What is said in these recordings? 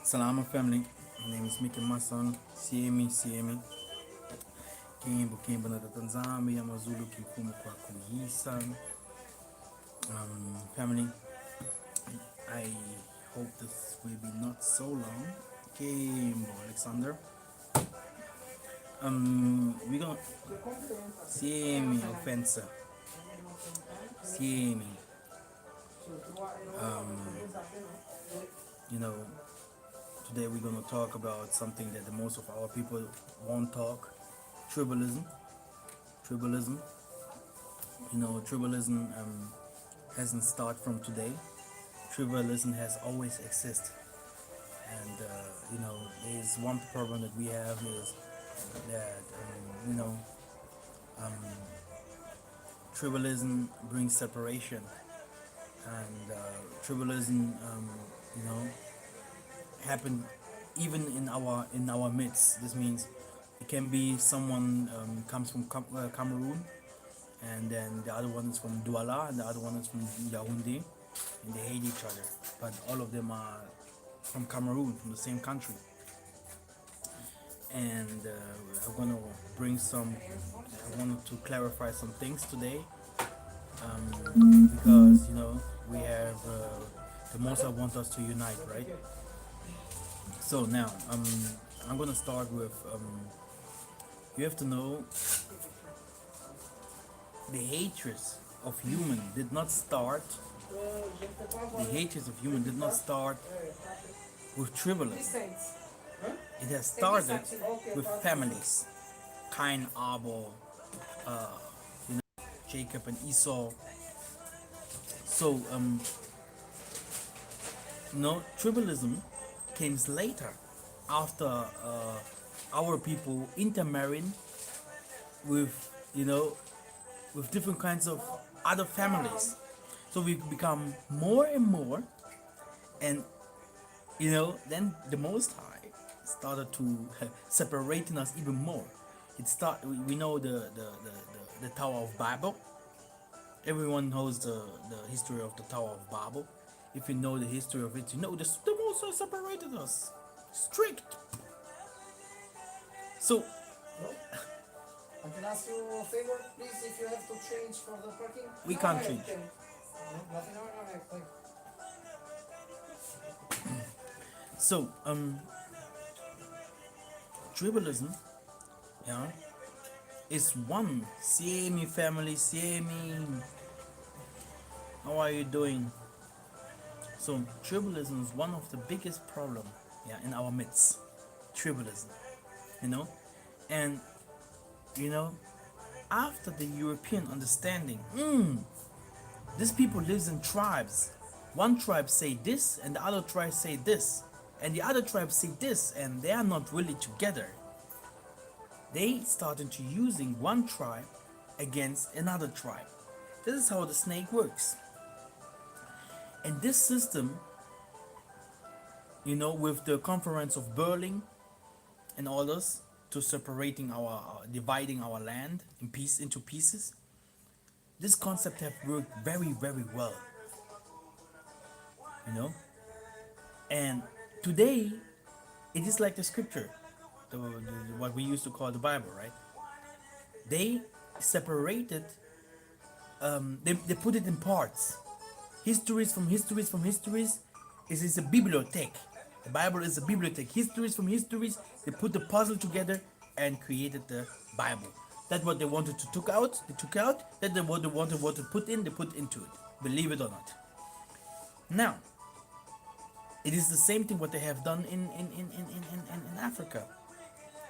Salama family, my name is Mikhael Massa, siemi Kimbo na Tanzania ya Mazulu kifumo kwa kuhisa. Family, I hope this will be not so long. Kimbo Alexander. We gonna siemi offensa. Siemi. You know, today we're going to talk about something that the most of our people won't talk. Tribalism. You know, tribalism hasn't started from today. Tribalism has always existed. And, you know, there's one problem that we have is that, you know, tribalism brings separation. And tribalism, you know, happen even in our midst. This means it can be someone comes from Cameroon, and then the other one is from Douala, and the other one is from Yaoundé, and they hate each other. But all of them are from Cameroon, from the same country. And I'm gonna bring some. I wanted to clarify some things today, because you know we have the Massa wants us to unite, right? So now, I'm gonna start with, you have to know, the hatred of human did not start, with tribalism. It has started with families, Cain, Abel, you know, Jacob and Esau. So, no, tribalism came later, after our people intermarrying with, you know, with different kinds of other families. So we become more and more, and you know, then the Most High started to separating us even more. We know the Tower of Babel. Everyone knows the history of the Tower of Babel. If you know the history of it, you know the Most High separated us. Strict. So, I can ask you a favor, please, if you have to change for the parking? We can't change. Nothing, no. So, tribalism, yeah, is one. Siemi family, Siemi. How are you doing? So, tribalism is one of the biggest problems, yeah, in our midst. Tribalism, you know, and you know, after the European understanding, these people lives in tribes. One tribe say this, and the other tribe say this, and the other tribe say this, and they are not really together. They started to using one tribe against another tribe. This is how the snake works. And this system, you know, with the conference of Berlin and all this, to separating dividing our land into pieces, this concept have worked very, very well, you know. And today, it is like the scripture, what we used to call the Bible, right? They separated, they put it in parts. Histories from histories from histories. It is a bibliothèque. The Bible is a bibliothèque. Histories from histories. They put the puzzle together and created the Bible. That's what they wanted to took out. They took out. That what they wanted to put in. They put into it. Believe it or not. Now, it is the same thing what they have done in Africa.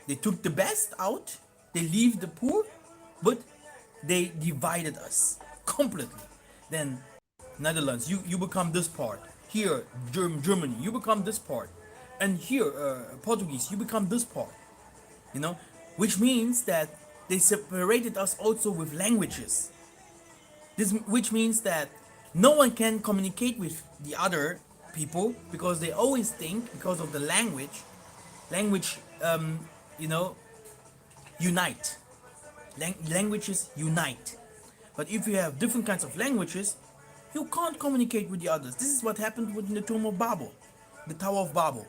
They took the best out. They leave the poor, but they divided us completely. Then Netherlands, you become this part. Here, Germany, you become this part. And here, Portuguese, you become this part. You know, which means that they separated us also with languages. Which means that no one can communicate with the other people because they always think, because of the language, you know, unite. Languages unite. But if you have different kinds of languages, you can't communicate with the others. This is what happened within the Tomb of Babel, the Tower of Babel.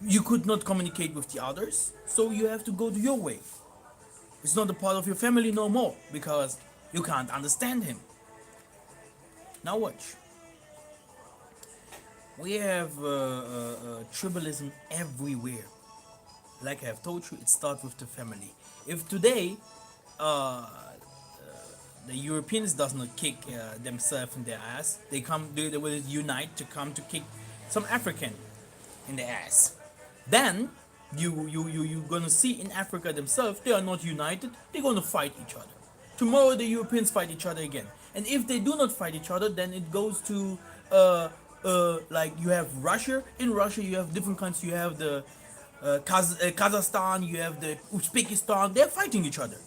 You could not communicate with the others, so you have to go to your way. It's not a part of your family no more because you can't understand him. Now watch. We have tribalism everywhere. Like I have told you, it starts with the family. If today the Europeans does not kick themselves in their ass, they will unite to come to kick some African in the ass. Then you're gonna see in Africa themselves they are not united. They're gonna fight each other. Tomorrow the Europeans fight each other again, and if they do not fight each other, then it goes to like you have Russia. In Russia you have different countries. You have the Kazakhstan. You have the Uzbekistan. They're fighting each other.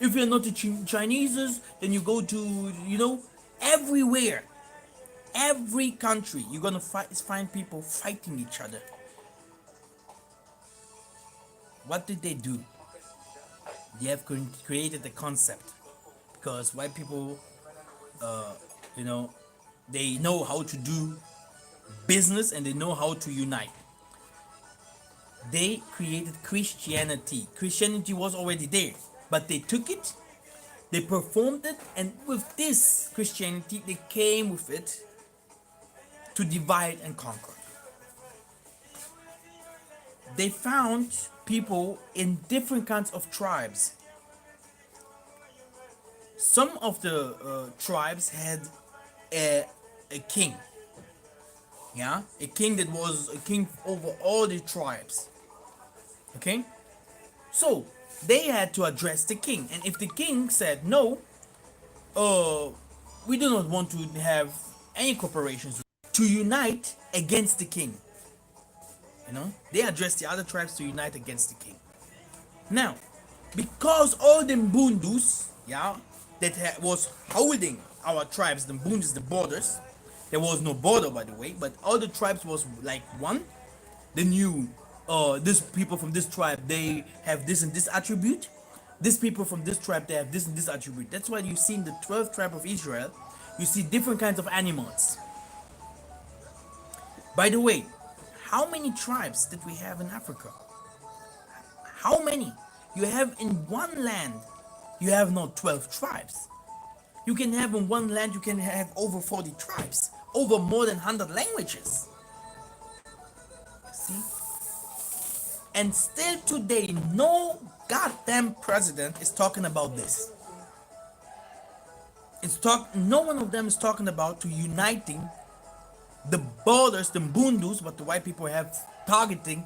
If you're not the Chinese, then you go to everywhere, every country. You're gonna find people fighting each other. What did they do? They have created a concept because white people, you know, they know how to do business and they know how to unite. They created Christianity. Christianity was already there, but they took it, they performed it, and with this Christianity, they came with it to divide and conquer. They found people in different kinds of tribes. Some of the tribes had a king, a king that was a king over all the tribes. Okay, so they had to address the king, and if the king said no, we do not want to have any corporations, to unite against the king. They addressed the other tribes to unite against the king. Now, because all the Mbundus, that was holding our tribes, the Mbundus, the borders, there was no border by the way, but all the tribes was like one. They knew, this people from this tribe, they have this and this attribute. These people from this tribe, they have this and this attribute. That's why you see in the 12th tribe of Israel, you see different kinds of animals. By the way, how many tribes did we have in Africa? How many? You have in one land, you have not 12 tribes. You can have in one land, you can have over 40 tribes, over more than 100 languages. See? And still today, no goddamn president is talking about this. No one of them is talking about to uniting the borders, the Mbundus, what the white people have targeting.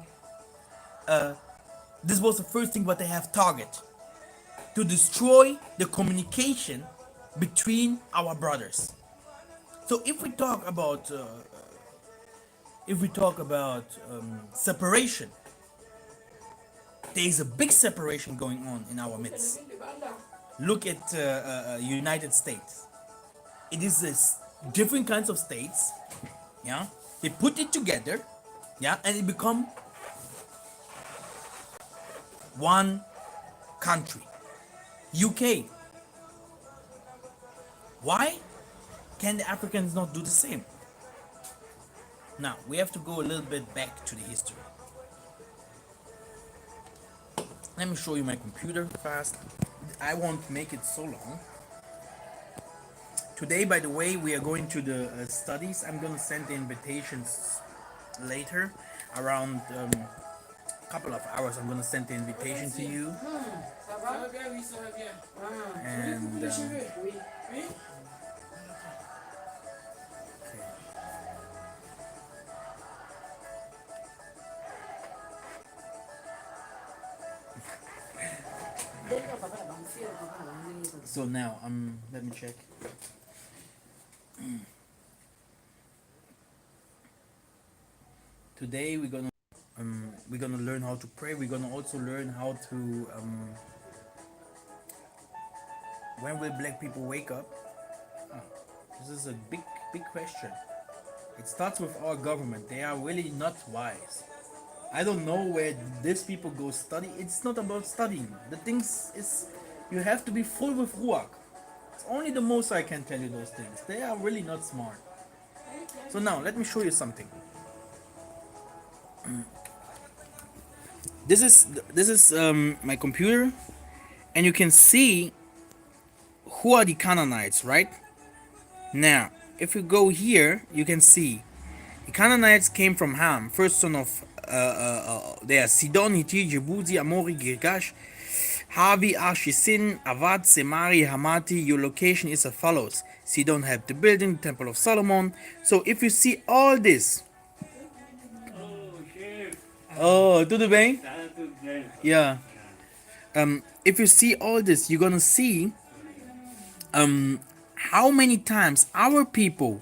This was the first thing what they have target, to destroy the communication between our brothers. So if we talk about separation, there is a big separation going on in our midst. Look at United States. It is this different kinds of states. They put it together, and it become one country. UK. Why can the Africans not do the same? Now we have to go a little bit back to the history. Let me show you my computer fast. I won't make it so long. Today, by the way, we are going to the studies. I'm going to send the invitations later, around a couple of hours. I'm going to send the invitation to you. And so now, let me check. Today we're gonna learn how to pray. We're gonna also learn how to when will black people wake up? This is a big question. It starts with our government. They are really not wise. I don't know where these people go study. It's not about studying. The things is you have to be full with ruach. It's only the most I can tell you those things. They are really not smart. So now let me show you something. This is my computer, and you can see who are the Canaanites, right? Now, if you go here, you can see the Canaanites came from Ham, first son of they are Sidon, Hittite, Jebusi, Amori, Girgash, Havi, Ashisin, Avad, Semari, Hamati. Your location is as follows. Sidon had the building, the Temple of Solomon. So if you see all this, oh, tudo bem? Yeah. If you see all this, you're gonna see how many times our people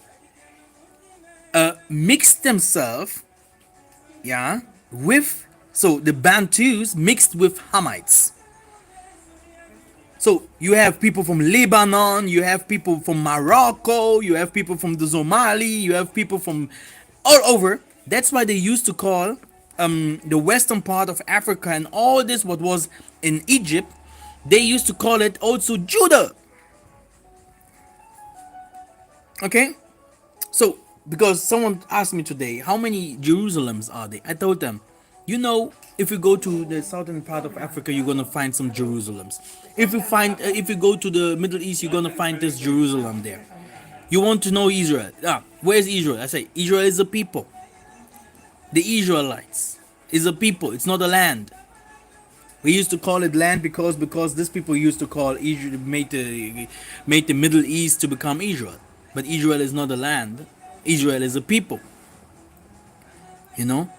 mixed themselves, yeah, with so the Bantus mixed with Hamites. So you have people from Lebanon, you have people from Morocco, you have people from the Somali, you have people from all over. That's why they used to call the western part of Africa and all this what was in Egypt, they used to call it also Judah. Okay? So, because someone asked me today, how many Jerusalems are there? I told them, if you go to the southern part of Africa, you're gonna find some Jerusalems. If you go to the Middle East, you're gonna find this Jerusalem there. You want to know Israel? Where's Israel? I say Israel is a people. The Israelites is a people. It's not a land. We used to call it land because these people used to call Israel made the Middle East to become Israel. But Israel is not a land. Israel is a people. You know?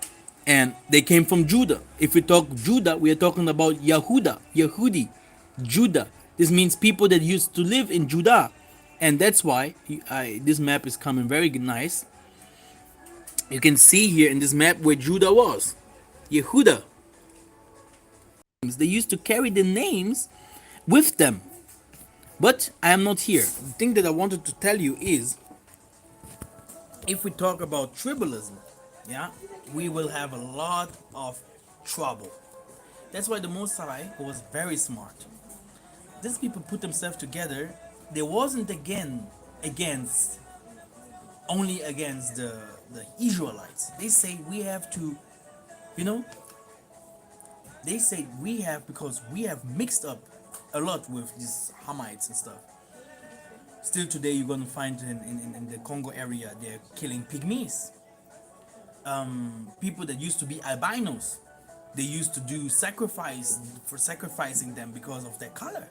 And they came from Judah. If we talk Judah, we are talking about Yehuda, Yehudi, Judah. This means people that used to live in Judah. And that's why this map is coming very nice. You can see here in this map where Judah was. Yehuda. They used to carry the names with them. But I am not here. The thing that I wanted to tell you is, if we talk about tribalism, yeah, we will have a lot of trouble. That's why the Mosai was very smart. These people put themselves together. They wasn't against only against the Israelites. They say we have to, you know, they say we have because we have mixed up a lot with these Hamites and stuff. Still today, you're gonna find in the Congo area they're killing pygmies. People that used to be albinos, they used to do sacrificing them because of their color.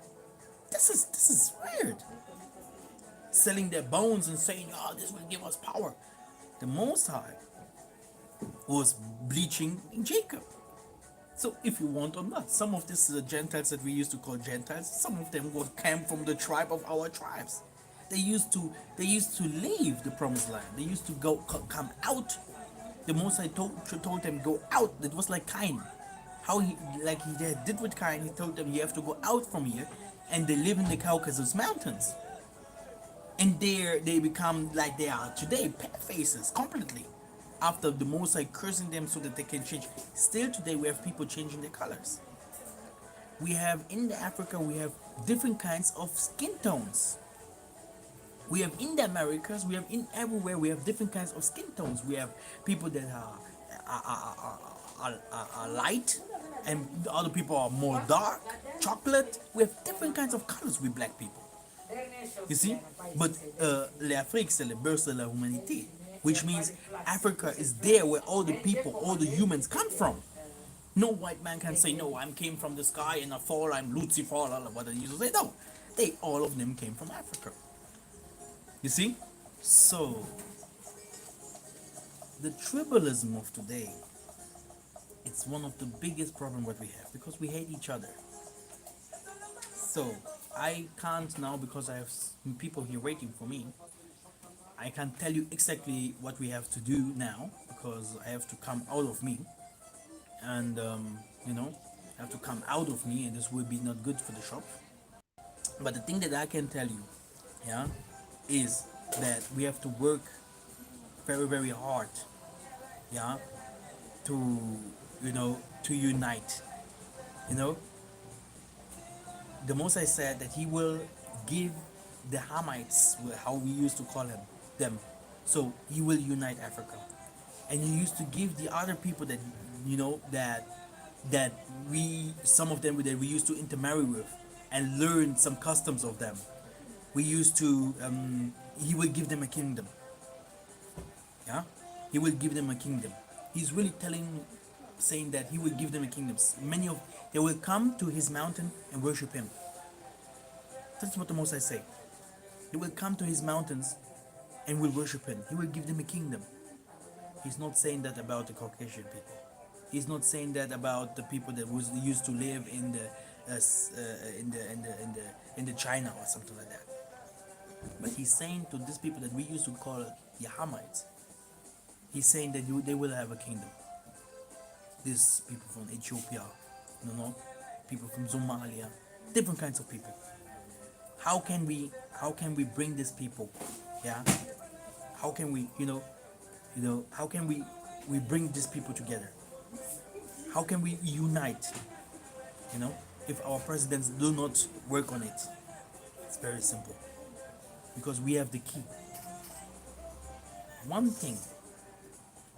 This is weird. Selling their bones and saying, "Oh, this will give us power." The Most High was bleaching in Jacob. So if you want or not, some of these Gentiles that we used to call Gentiles, some of them came from the tribe of our tribes. They used to leave the promised land. They used to come out. The Mosai told them go out. It was like Cain. How he did with Cain, he told them you have to go out from here, and they live in the Caucasus Mountains. And there they become like they are today, pale faces completely. After the Mosai cursing them so that they can change. Still today we have people changing their colors. We have in Africa, we have different kinds of skin tones. We have in the Americas, we have in everywhere, we have different kinds of skin tones. We have people that are light, and the other people are more dark, chocolate. We have different kinds of colors with black people. You see? But l'Afrique, c'est le berceau de la humanité, which means Africa is there where all the people, all the humans come from. No white man can say, no, I came from the sky and I fall, I'm Lucifer, or what they used to say. No, all of them came from Africa. You see? So, the tribalism of today, it's one of the biggest problems that we have because we hate each other. So, I can't now, because I have people here waiting for me, I can't tell you exactly what we have to do now because I have to come out of me. And, I have to come out of me, and this will be not good for the shop. But the thing that I can tell you, yeah, is that we have to work very, very hard, yeah, to to unite. You know, the Mosai said that he will give the Hamites, how we used to call them, so he will unite Africa, and he used to give the other people that that we some of them that we used to intermarry with and learn some customs of them. We used to he will give them a kingdom. Yeah, he will give them a kingdom. He's really saying that he will give them a kingdom. Many of they will come to his mountain and worship him. That's what the Mosai say. They will come to his mountains and will worship him. He will give them a kingdom. He's not saying that about the Caucasian people. He's not saying that about the people that was used to live in the in the China or something like that. But he's saying to these people that we used to call the Hamites, he's saying that they will have a kingdom. These people from Ethiopia, people from Somalia, different kinds of people. How can we bring these people? Yeah. How can we how can we bring these people together? How can we unite? If our presidents do not work on it, it's very simple. Because we have the key. One thing,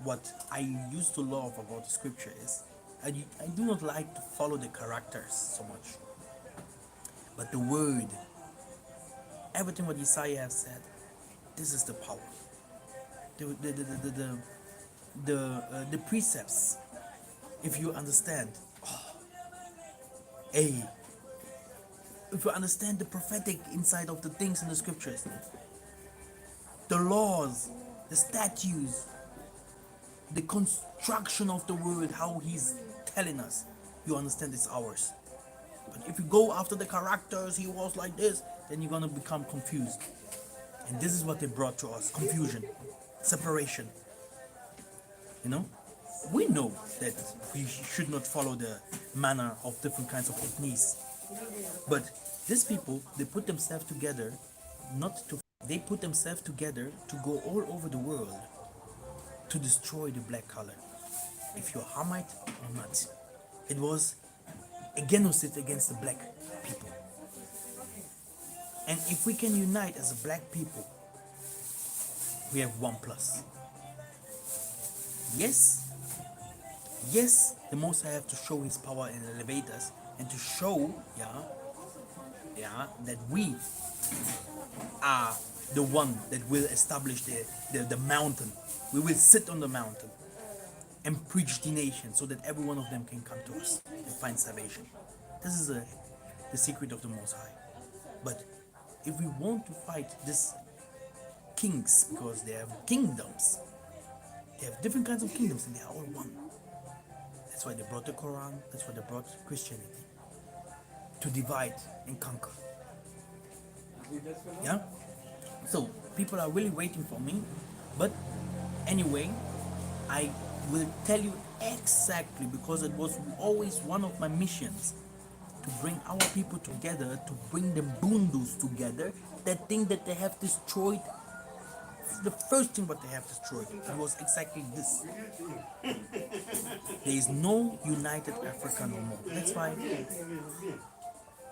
what I used to love about the scripture is, I do not like to follow the characters so much, but the word, everything what Isaiah has said, this is the power. The precepts, if you understand, if you understand the prophetic inside of the things in the scriptures, the laws, the statutes, the construction of the word, how he's telling us, you understand it's ours. But if you go after the characters, he was like this, then you're gonna become confused. And this is what they brought to us: confusion, separation. We know that we should not follow the manner of different kinds of ethnies. But these people, they put themselves together, they put themselves together to go all over the world to destroy the black color. If you're Hamite or not, it was a genocide against the black people. And if we can unite as a black people, we have one plus. Yes, the Most High have to show his power and elevate us, and to show, that we are the one that will establish the mountain. We will sit on the mountain and preach the nation so that every one of them can come to us and find salvation. This is the secret of the Most High. But if we want to fight these kings, because they have kingdoms, they have different kinds of kingdoms and they are all one. That's why they brought the Quran, that's why they brought Christianity, to divide and conquer. Yeah? So people are really waiting for me, but anyway, I will tell you exactly, because it was always one of my missions to bring our people together, to bring the Bundus together, that thing that they have destroyed. The first thing what they have destroyed, it was exactly this. There is no united Africa no more. That's why,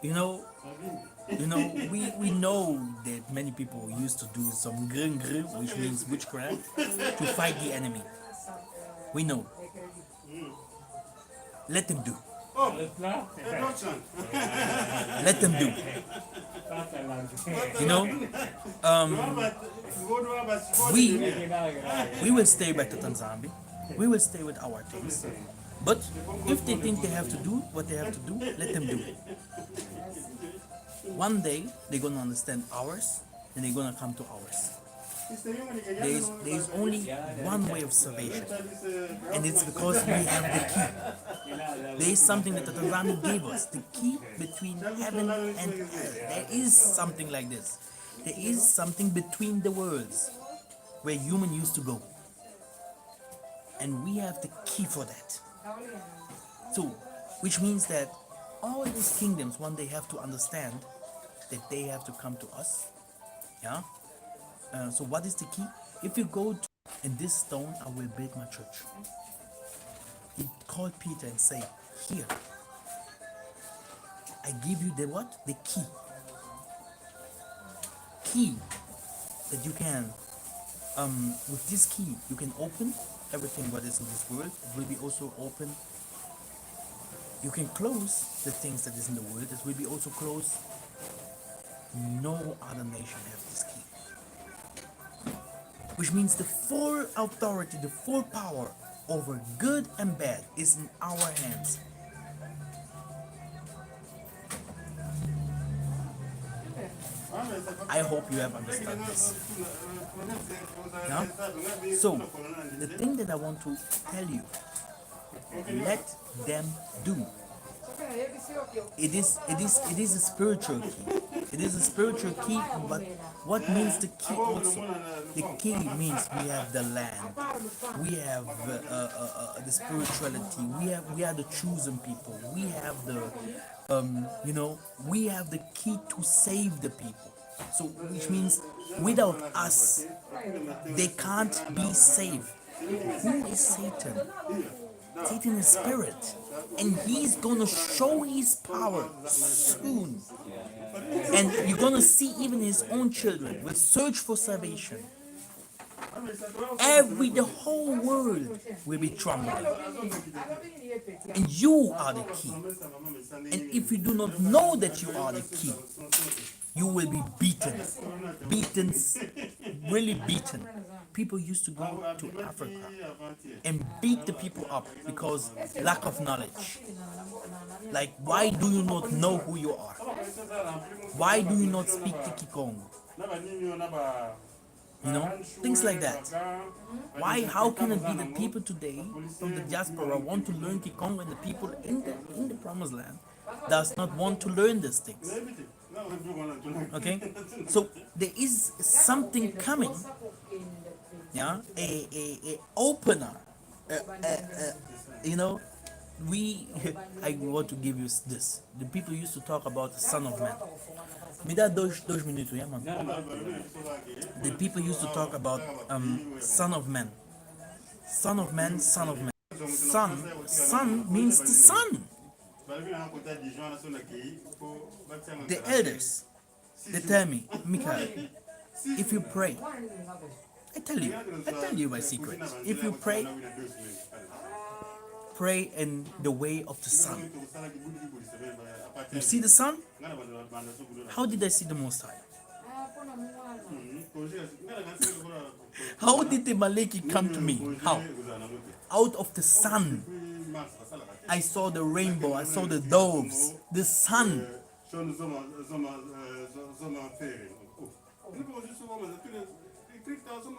we know that many people used to do some grin, which means witchcraft, to fight the enemy. We know. Let them do. Let them do. We will stay back to Tanzania. We will stay with our things. But if they think they have to do what they have to do, let them do it. One day they're gonna understand ours, and they're gonna come to ours. There is only one way of salvation, and it's because we have the key. There is something that the Tanzania gave us, the key between heaven and earth. There is something like this. There is something between the worlds where human used to go, and we have the key for that. So, which means that all these kingdoms one day have to understand that they have to come to us. Yeah. So what is the key? If you go to, in this stone I will build my church. he called Peter and said, "Here, I give you the what? The key. Key that you can, with this key, you can open everything what is in this world. It will be also open. You can close the things that is in the world. It will be also closed. No other nation has this key." Which means the full authority, the full power over good and bad is in our hands. I hope you have understood this. Yeah? So, the thing that I want to tell you, let them do. It is a spiritual key. It is a spiritual key, but what means the key also? The key means we have the land, we have the spirituality, we are the chosen people, we have the we have the key to save the people. So which means without us they can't be saved. Who is Satan? Satan is spirit, and he's gonna show his power soon. And you're gonna see even his own children will search for salvation. The whole world will be trembling. And you are the key. And if you do not know that you are the key, you will be beaten. Beaten, really beaten. People used to go to Africa and beat the people up because lack of knowledge. Like, why do you not know who you are? Why do you not speak the Kikongo? Things like that. Why? How can it be that people today from the diaspora want to learn Kikongo and the people in the promised land does not want to learn these things? Okay, so there is something coming. Yeah, a opener. I want to give you this. The people used to talk about the Son of Man. Me dá dois minutos, yeah, man. The people used to talk about Son of Man. Son of Man, Son of Man. Son means the sun. The elders, they tell me, Mikhael, if you pray, I tell you my secret. If you pray in the way of the sun. You see the sun? How did I see the Most High? How did the Maleki come to me? How? Out of the sun. I saw the rainbow, I saw the doves, the sun.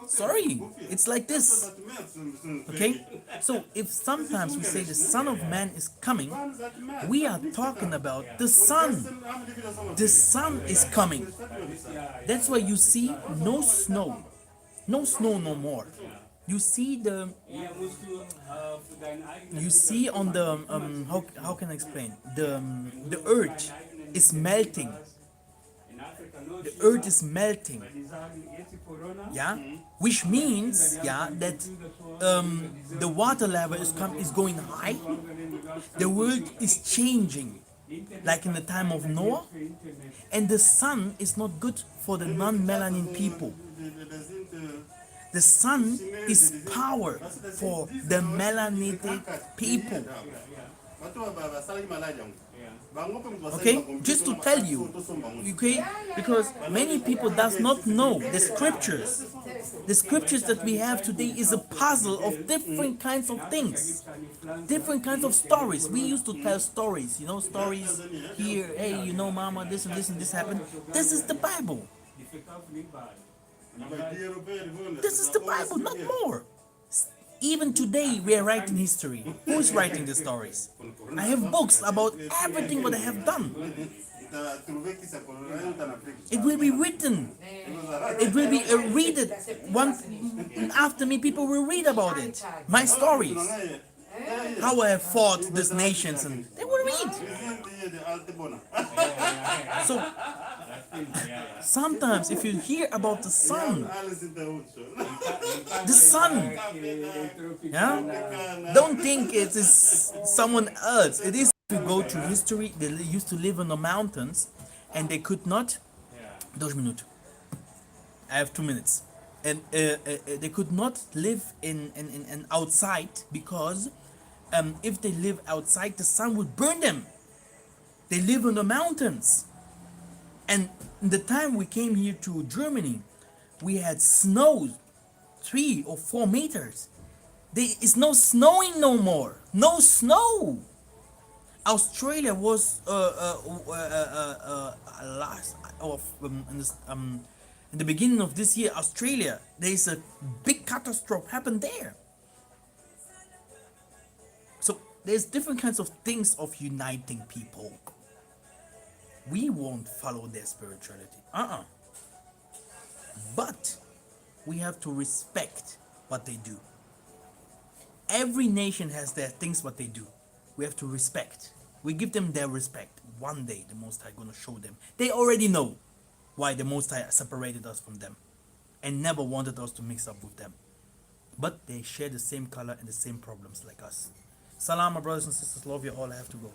Sorry, it's like this. Okay? So if sometimes we say the Son of Man is coming, we are talking about the sun. The sun is coming. That's why you see no snow. No snow no more. You see on the how can I explain? The earth is melting. The earth is melting. Yeah, which means that the water level is going high. The world is changing, like in the time of Noah, and the sun is not good for the non-melanin people. The sun is power for the melanated people. Okay, just to tell you, okay, because many people does not know the scriptures. The scriptures that we have today is a puzzle of different kinds of things, different kinds of stories. We used to tell stories, stories here. Hey, Mama, this and this and this happened. This is the Bible. This is the Bible, not more. Even today, we are writing history. Who is writing the stories? I have books about everything what I have done. It will be written. It will be read. After me, people will read about it. My stories. How I have fought these nations, and they will read. So, Sometimes if you hear about the sun, the sun, yeah, don't think it is someone else. It is. If you go to history, they used to live in the mountains, and they could not. 2 minutes. I have 2 minutes, and they could not live in outside because if they live outside, the sun would burn them. They live in the mountains, and the time we came here to Germany, we had snow 3 or 4 meters. There is no snowing no more. No snow. Australia was last of in the beginning of this year. Australia, there is a big catastrophe happened there. So there's different kinds of things of uniting people. We won't follow their spirituality. But we have to respect what they do. Every nation has their things what they do. We have to respect. We give them their respect. One day the Most High gonna show them. They already know why the Most High separated us from them and never wanted us to mix up with them. But they share the same color and the same problems like us. Salam, my brothers and sisters. Love you all. I have to go.